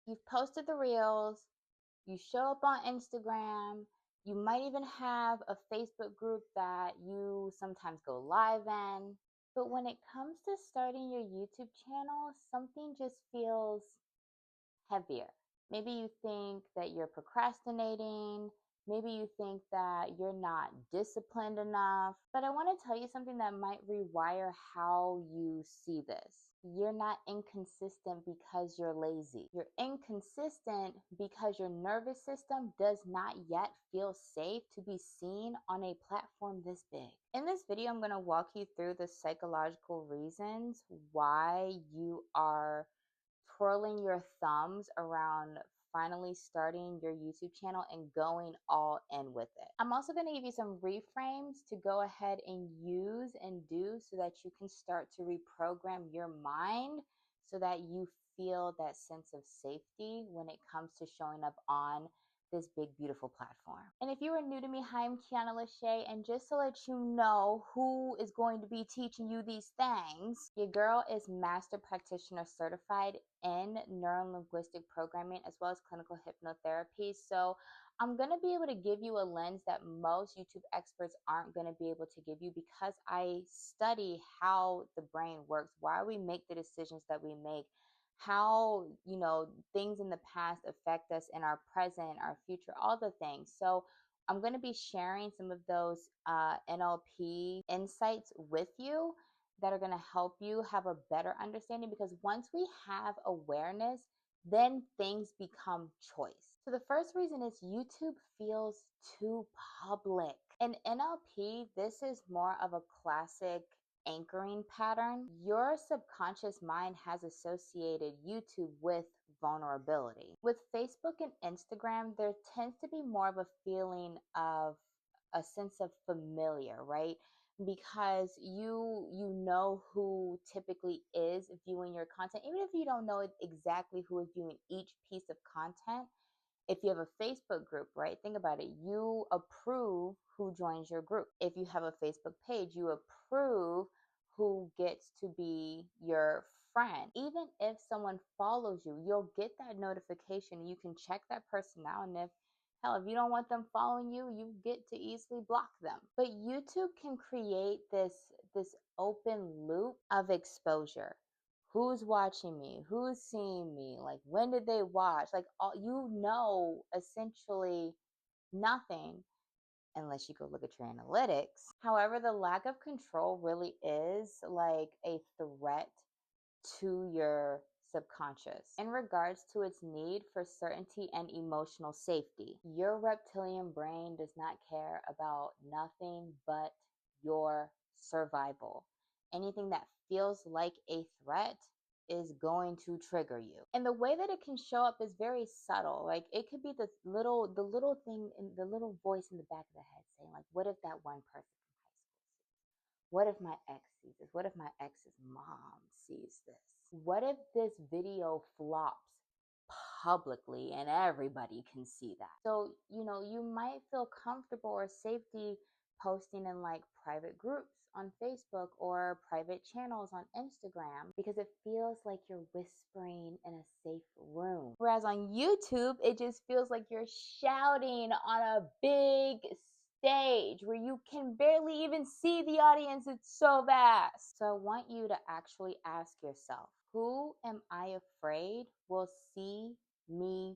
You've posted the reels, you show up on Instagram, you might even have a Facebook group that you sometimes go live in. But when it comes to starting your YouTube channel, something just feels heavier. Maybe you think that you're procrastinating. Maybe you think that you're not disciplined enough. But I want to tell you something that might rewire how you see this. You're not inconsistent because you're lazy. You're inconsistent because your nervous system does not yet feel safe to be seen on a platform this big. In this video, I'm going to walk you through the psychological reasons why you are twirling your thumbs around finally starting your YouTube channel and going all in with it. I'm also going to give you some reframes to go ahead and use and do so that you can start to reprogram your mind so that you feel that sense of safety when it comes to showing up on this big, beautiful platform. And if you are new to me, hi, I'm Quiana LaChé, and just to let you know who is going to be teaching you these things, your girl is Master Practitioner Certified in Neuro-Linguistic Programming as well as Clinical Hypnotherapy. So I'm going to be able to give you a lens that most YouTube experts aren't going to be able to give you because I study how the brain works, why we make the decisions that we make, how things in the past affect us in our present, our future, all the things. So I'm going to be sharing some of those NLP insights with you that are going to help you have a better understanding, because once we have awareness, then things become choice. So the first reason is YouTube feels too public. In NLP, this is more of a classic anchoring pattern. Your subconscious mind has associated YouTube with vulnerability. With Facebook and Instagram, there tends to be more of a feeling of a sense of familiar, right? Because you know who typically is viewing your content, even if you don't know exactly who is viewing each piece of content. If you have a Facebook group, right? Think about it. You approve who joins your group. If you have a Facebook page, you approve who gets to be your friend. Even if someone follows you, you'll get that notification. You can check that person out. And if you don't want them following you, you get to easily block them. But YouTube can create this open loop of exposure. Who's watching me? Who's seeing me? Like, when did they watch? Like, essentially nothing unless you go look at your analytics. However, the lack of control really is like a threat to your subconscious in regards to its need for certainty and emotional safety. Your reptilian brain does not care about nothing but your survival. Anything that feels like a threat is going to trigger you. And the way that it can show up is very subtle. Like, it could be the little thing in the little voice in the back of the head saying, like, what if that one person from high school sees? What if my ex sees this? What if my ex's mom sees this? What if this video flops publicly and everybody can see that? So, you might feel comfortable or safety posting in like private groups on Facebook or private channels on Instagram because it feels like you're whispering in a safe room. Whereas on YouTube, it just feels like you're shouting on a big stage where you can barely even see the audience. It's so vast. So I want you to actually ask yourself, who am I afraid will see me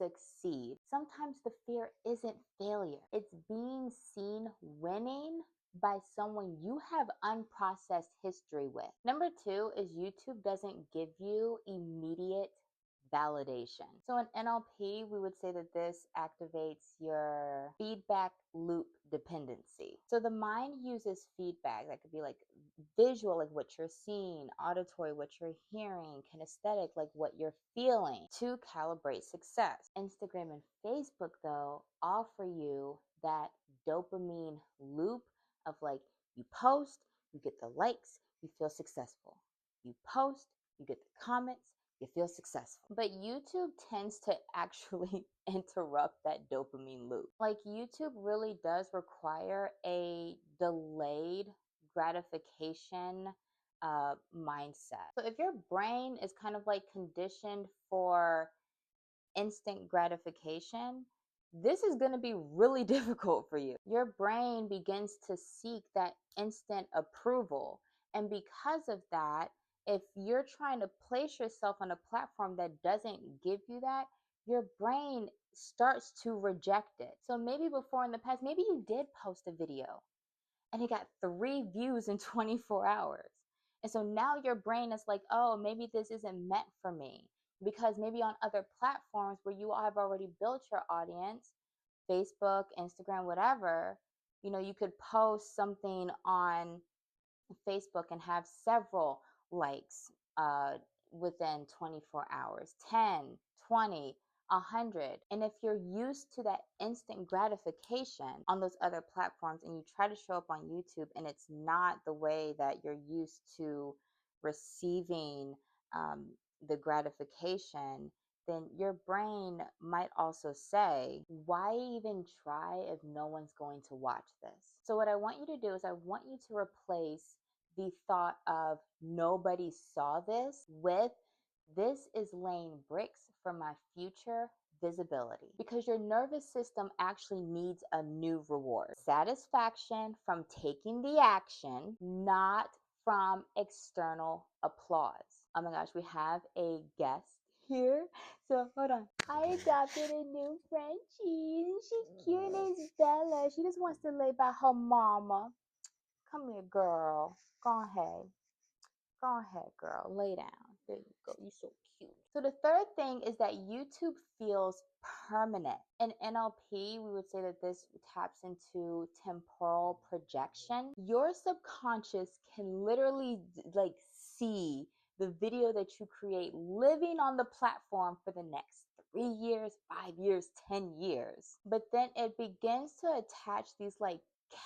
succeed? Sometimes the fear isn't failure. It's being seen winning by someone you have unprocessed history with. Number two is YouTube doesn't give you immediate validation. So in NLP, we would say that this activates your feedback loop dependency. So the mind uses feedback that could be like visual, like what you're seeing, auditory, what you're hearing, kinesthetic, like what you're feeling, to calibrate success. Instagram and Facebook, though, offer you that dopamine loop of like, you post, you get the likes, you feel successful. You post, you get the comments, you feel successful. But YouTube tends to actually interrupt that dopamine loop. Like, YouTube really does require a delayed gratification mindset. So if your brain is kind of like conditioned for instant gratification, this is going to be really difficult for you. Your brain begins to seek that instant approval. And because of that, if you're trying to place yourself on a platform that doesn't give you that, your brain starts to reject it. So maybe before in the past, maybe you did post a video and it got 3 views in 24 hours. And so now your brain is like, oh, maybe this isn't meant for me. Because maybe on other platforms where you have already built your audience, Facebook, Instagram, whatever, you could post something on Facebook and have several likes within 24 hours, 10, 20, 100. And if you're used to that instant gratification on those other platforms and you try to show up on YouTube and it's not the way that you're used to receiving um, the gratification, then your brain might also say, why even try if no one's going to watch this? So what I want you to do is I want you to replace the thought of nobody saw this with this is laying bricks for my future visibility, because your nervous system actually needs a new reward. Satisfaction from taking the action, not from external applause. Oh my gosh, we have a guest here. So hold on. I adopted a new Frenchie. She's cute. Her name's Bella. She just wants to lay by her mama. Come here, girl. Go ahead. Go ahead, girl. Lay down. There you go. You're so cute. So the third thing is that YouTube feels permanent. In NLP, we would say that this taps into temporal projection. Your subconscious can literally see the video that you create living on the platform for the next 3 years, 5 years, 10 years. But then it begins to attach these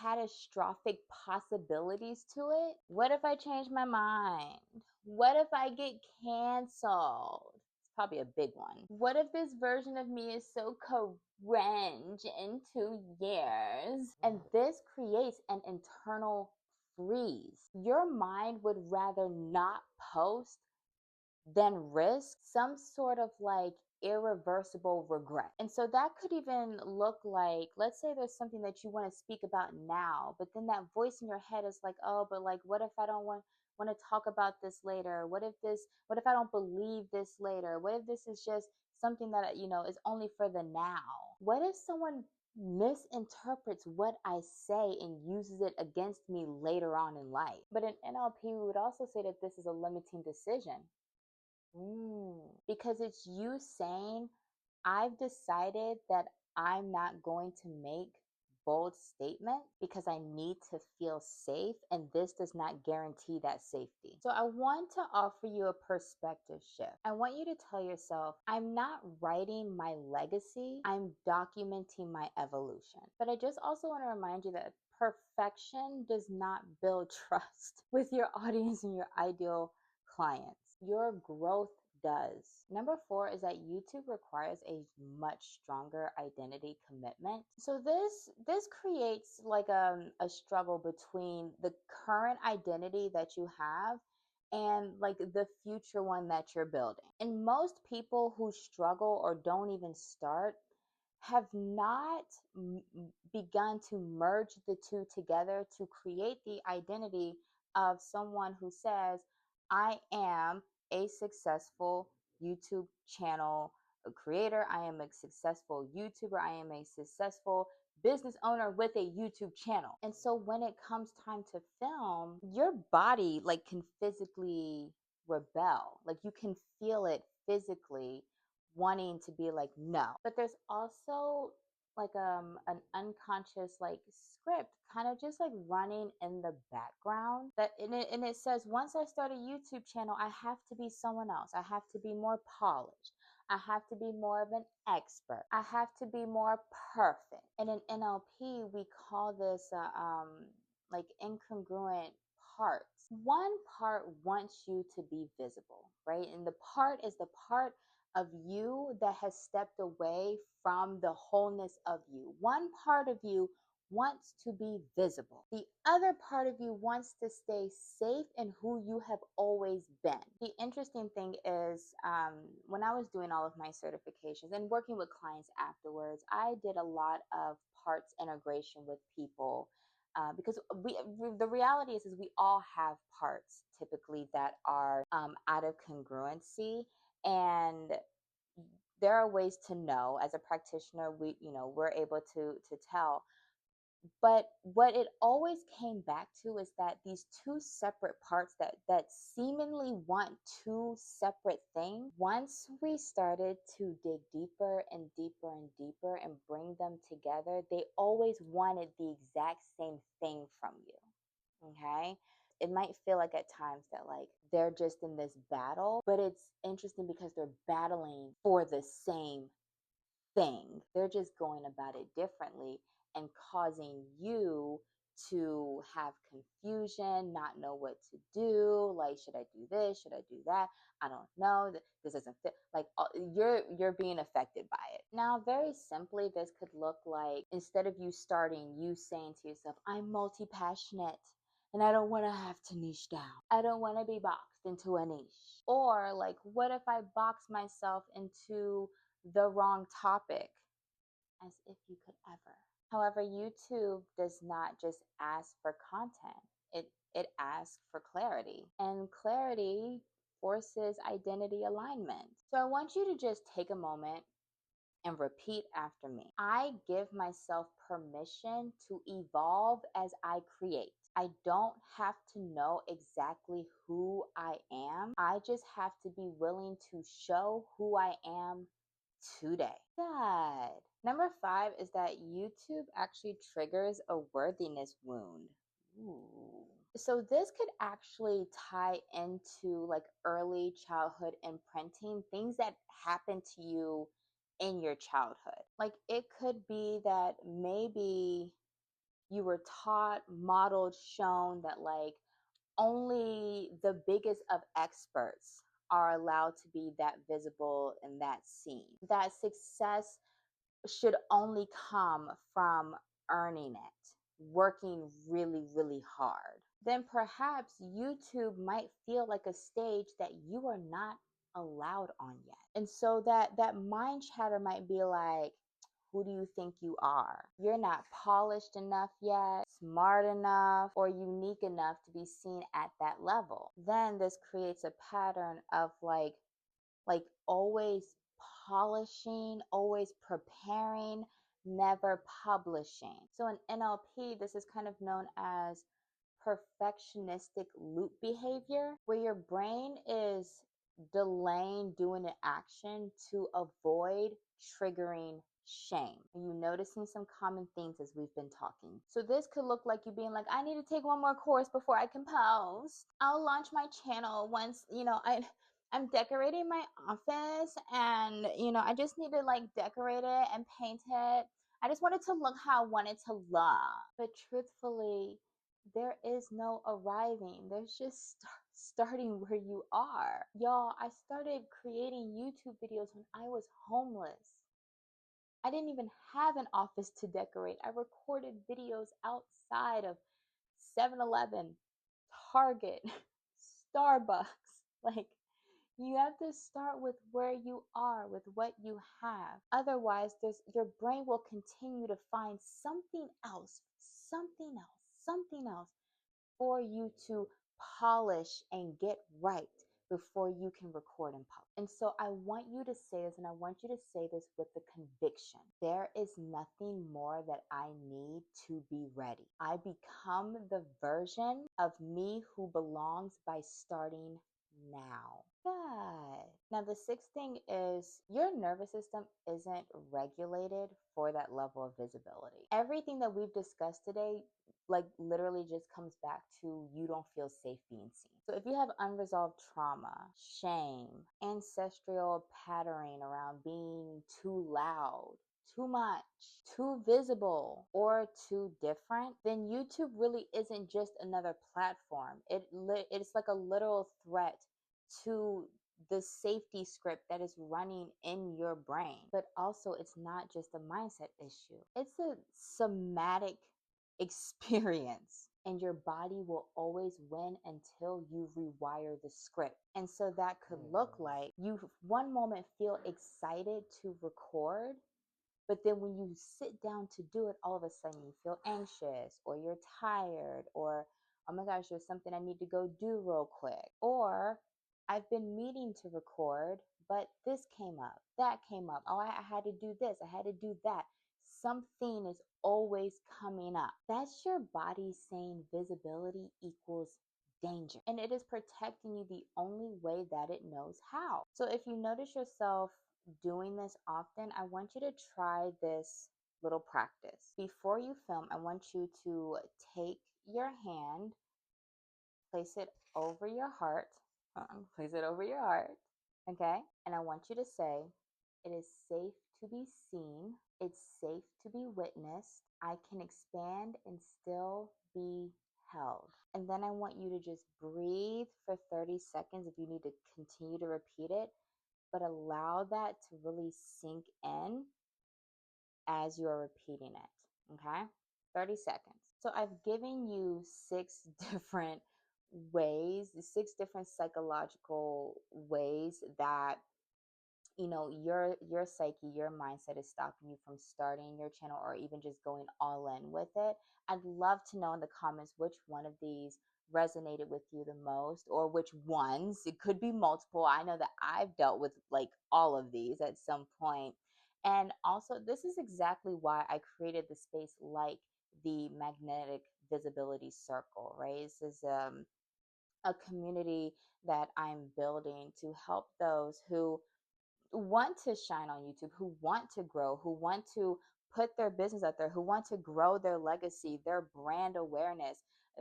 catastrophic possibilities to it. What if I change my mind? What if I get canceled? It's probably a big one. What if this version of me is so cringe in 2 years? And this creates an internal freeze. Your mind would rather not post than risk some sort of irreversible regret. And so that could even look like, let's say there's something that you want to speak about now, but then that voice in your head is like, oh, but what if I don't want to talk about this later? What if I don't believe this later? What if this is just something that is only for the now? What if someone misinterprets what I say and uses it against me later on in life? But in NLP, we would also say that this is a limiting decision. Because it's you saying, I've decided that I'm not going to make bold statements because I need to feel safe, and this does not guarantee that safety. So I want to offer you a perspective shift. I want you to tell yourself, I'm not writing my legacy, I'm documenting my evolution. But I just also want to remind you that perfection does not build trust with your audience and your ideal clients. Your growth does. Number 4 is that YouTube requires a much stronger identity commitment. So this creates a struggle between the current identity that you have and the future one that you're building. And most people who struggle or don't even start have not begun to merge the two together to create the identity of someone who says, I am a successful YouTube channel creator. I am a successful YouTuber. I am a successful business owner with a YouTube channel. And so when it comes time to film, your body can physically rebel. You can feel it physically wanting to be no. But there's also an unconscious script kind of just running in the background that and it says, once I start a YouTube channel, I have to be someone else. I have to be more polished. I have to be more of an expert. I have to be more perfect. And in NLP, we call this incongruent parts. One part wants you to be visible, right? And the part is the part of you that has stepped away from the wholeness of you. One part of you wants to be visible. The other part of you wants to stay safe in who you have always been. The interesting thing is, when I was doing all of my certifications and working with clients afterwards, I did a lot of parts integration with people. Because the reality is we all have parts typically that are out of congruency, and there are ways to know. As a practitioner, we're able to tell. But what it always came back to is that these two separate parts that seemingly want two separate things, once we started to dig deeper and deeper and deeper and bring them together, they always wanted the exact same thing from you. Okay? It might feel like at times that like they're just in this battle, but it's interesting because they're battling for the same thing. They're just going about it differently and causing you to have confusion, not know what to do. Like, should I do this? Should I do that? I don't know. This doesn't fit. Like, you're being affected by it. Now, very simply, this could look like, instead of you starting, you saying to yourself, I'm multi-passionate and I don't want to have to niche down. I don't want to be boxed into a niche. Or like, what if I box myself into the wrong topic? As if you could ever. However, YouTube does not just ask for content. It asks for clarity. And clarity forces identity alignment. So I want you to just take a moment and repeat after me. I give myself permission to evolve as I create. I don't have to know exactly who I am. I just have to be willing to show who I am today. Good. Number 5 is that YouTube actually triggers a worthiness wound. Ooh. So this could actually tie into like early childhood imprinting, things that happened to you in your childhood. Like it could be that maybe you were taught, modeled, shown that like only the biggest of experts are allowed to be that visible and that seen. That success should only come from earning it, working really, really hard. Then perhaps YouTube might feel like a stage that you are not allowed on yet. And so that mind chatter might be like, who do you think you are? You're not polished enough yet, smart enough, or unique enough to be seen at that level. Then this creates a pattern of like always polishing, always preparing, never publishing. So in NLP, this is kind of known as perfectionistic loop behavior, where your brain is delaying doing an action to avoid triggering shame. Are you noticing some common themes as we've been talking? So this could look like you being like, I need to take one more course before I can post. I'll launch my channel once, I'm decorating my office and, I just need to like decorate it and paint it. I just wanted to look how I wanted to look. But truthfully, there is no arriving. There's just starting where you are. Y'all, I started creating YouTube videos when I was homeless. I didn't even have an office to decorate. I recorded videos outside of 7-Eleven, Target, Starbucks. Like, you have to start with where you are, with what you have. Otherwise, your brain will continue to find something else, something else for you to polish and get right before you can record in public. And so I want you to say this, and I want you to say this with the conviction. There is nothing more that I need to be ready. I become the version of me who belongs by starting now. Good. Now, the sixth thing is your nervous system isn't regulated for that level of visibility. Everything that we've discussed today, like literally just comes back to you don't feel safe being seen. So if you have unresolved trauma, shame, ancestral patterning around being too loud, too much, too visible, or too different, then YouTube really isn't just another platform. It's like a literal threat to the safety script that is running in your brain. But also, it's not just a mindset issue, it's a somatic experience. And your body will always win until you rewire the script. And so that could look like you one moment feel excited to record, but then when you sit down to do it, all of a sudden you feel anxious or you're tired or, oh my gosh, there's something I need to go do real quick. Or I've been meaning to record, but this came up, that came up. Oh, I had to do this, I had to do that. Something is always coming up. That's your body saying visibility equals danger. And it is protecting you the only way that it knows how. So if you notice yourself doing this often, I want you to try this little practice. Before you film, I want you to take your hand, place it over your heart. Place it over your heart. Okay? And I want you to say, it is safe to be seen. It's safe to be witnessed. I can expand and still be held. And then I want you to just breathe for 30 seconds if you need to continue to repeat it, but allow that to really sink in as you're repeating it. Okay? 30 seconds. So I've given you 6 different ways, 6 different psychological ways that your psyche, your mindset is stopping you from starting your channel or even just going all in with it. I'd love to know in the comments which one of these resonated with you the most, or which ones. It could be multiple. I know that I've dealt with like all of these at some point. And also, this is exactly why I created the space like the magnetic visibility circle, right? This is a community that I'm building to help those who want to shine on YouTube, who want to grow, who want to put their business out there, who want to grow their legacy, their brand awareness,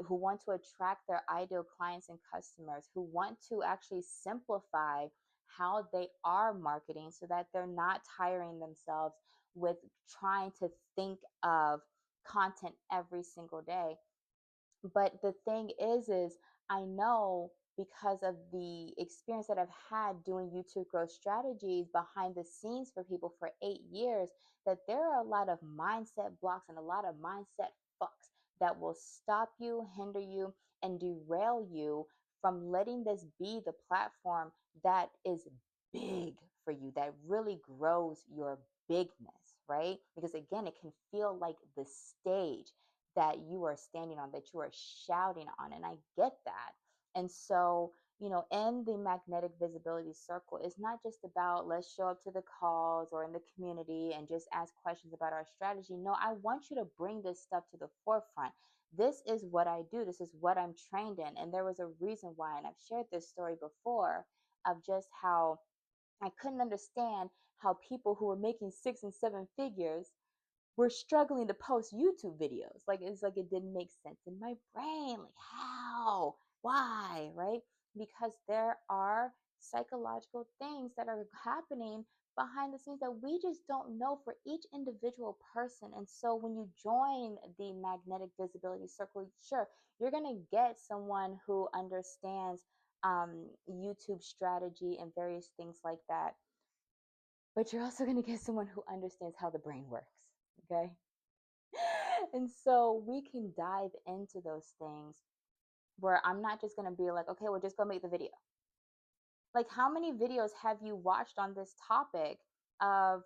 who want to attract their ideal clients and customers, who want to actually simplify how they are marketing so that they're not tiring themselves with trying to think of content every single day. But the thing is I know because of the experience that I've had doing YouTube growth strategies behind the scenes for people for 8 years, that there are a lot of mindset blocks and a lot of mindset fucks that will stop you, hinder you, and derail you from letting this be the platform that is big for you, that really grows your bigness, right? Because again, it can feel like the stage that you are standing on, that you are shouting on. And I get that. And so, in the magnetic visibility circle, it's not just about let's show up to the calls or in the community and just ask questions about our strategy. No, I want you to bring this stuff to the forefront. This is what I do. This is what I'm trained in. And there was a reason why, and I've shared this story before of just how I couldn't understand how people who were making 6 and 7 figures were struggling to post YouTube videos. Like it's like it didn't make sense in my brain. Like how? Why? Right? Because there are psychological things that are happening behind the scenes that we just don't know for each individual person. And so when you join the magnetic visibility circle, sure, you're gonna get someone who understands YouTube strategy and various things like that. But you're also going to get someone who understands how the brain works. Okay. And so we can dive into those things where I'm not just going to be like, okay, well, just go make the video. Like, how many videos have you watched on this topic of,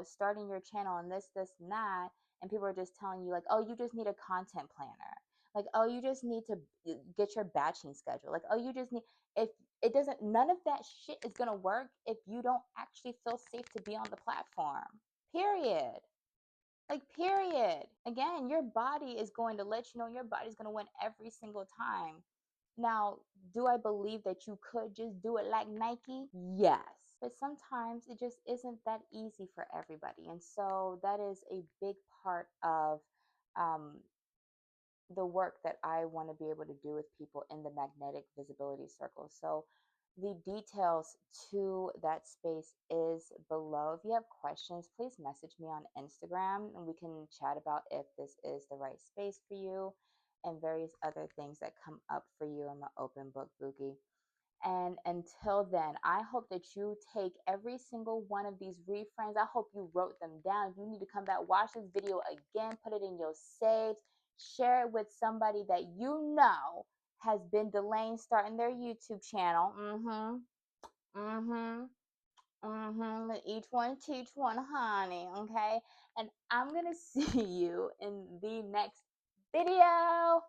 starting your channel and this, and that? And people are just telling you, like, oh, you just need a content planner. Like, oh, you just need to get your batching schedule. Like, oh, you just need, if it doesn't, none of that shit is going to work if you don't actually feel safe to be on the platform. Period. Like, period. Again, your body is going to let you know, your body's going to win every single time. Now, do I believe that you could just do it like Nike? Yes. But sometimes it just isn't that easy for everybody. And so that is a big part of um, the work that I want to be able to do with people in the magnetic visibility circle. So the details to that space is below. If you have questions, please message me on Instagram and we can chat about if this is the right space for you and various other things that come up for you. I'm an open book boogie. And until then, I hope that you take every single one of these reframes. I hope you wrote them down. If you need to come back, watch this video again, put it in your saves, Share it with somebody that you know has been delaying starting their YouTube channel. Each one teach one, honey. Okay. And I'm going to see you in the next video.